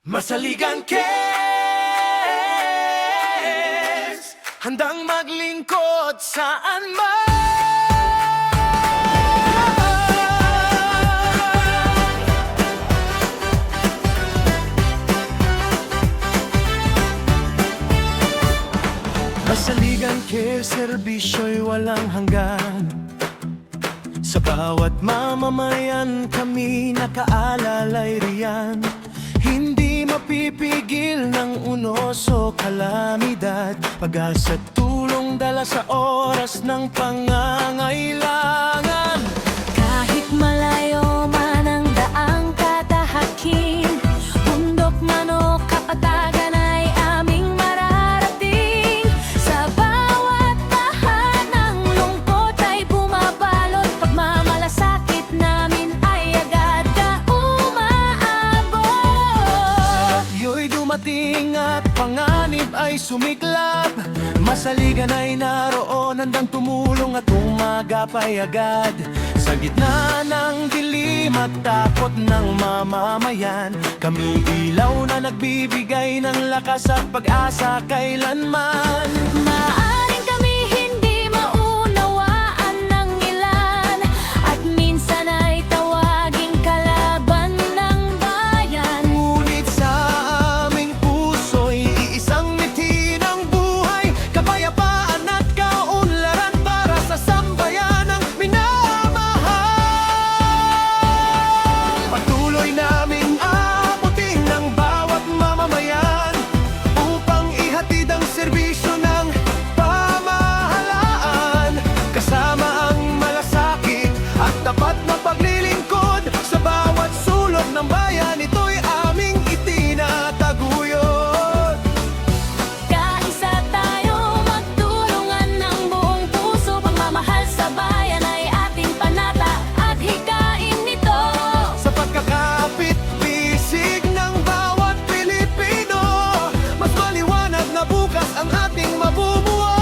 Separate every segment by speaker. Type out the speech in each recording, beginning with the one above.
Speaker 1: Masaligang Kes, handang maglingkod saan man. Masaligang Kes, serbisyo'y walang hanggan. Sa bawat mamamayan kami nakaalalay riyan. Hindi mapipigil ng unos o kalamidad, pag-asa at tulong dala sa oras ng pangangailangan.
Speaker 2: Kahit malayo man ang daang katahakin, bundok man o kapatagan ay aming mararating. Sa bawat tahan ng lungkot ay bumabalot, pagmamalasakit namin ay agad ka umaabot.
Speaker 1: Sa'yo'y dumating at panganib ay sumiklab, masaligan ay naroon, handang tumulong at umagapay agad. Sa gitna ng dilim at takot ng mamamayan, kami ilaw na nagbibigay ng lakas at pag-asa kailanman.
Speaker 2: Maaring kami hindi maunawaan ng ilan, at minsan ay tawaging kalaban ng bayan.
Speaker 1: Ngunit sa aming puso'y iisang ngiti ng buhay, kapayapaan at kaunlaran para sa sambayanang minamahal. Patuloy naming abutin ng bawat mamamayan upang ihatid ang serbisyo ng pamahalaan. Kasama ang malasakit at tapat na paglilingkod sa bawat sulok ng bayan, ito'y aming itinataguyod.
Speaker 2: Kaisa tayo magtulungan ng buong puso, pagmamahal sa bayan ay ating panata at hikain nito.
Speaker 1: Sa pagkakapit-bisig ng bawat Pilipino, mas maliwanag na bukas ang ating mabubuo.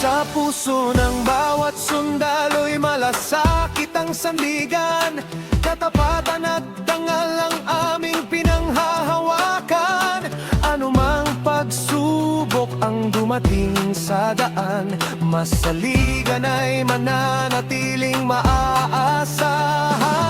Speaker 1: Sa puso ng bawat sundalo'y malasakit ang sandigan, katapatan at dangal ang aming pinanghahawakan. Anumang pagsubok ang dumating sa daan, masaligan ay mananatiling maaasahan.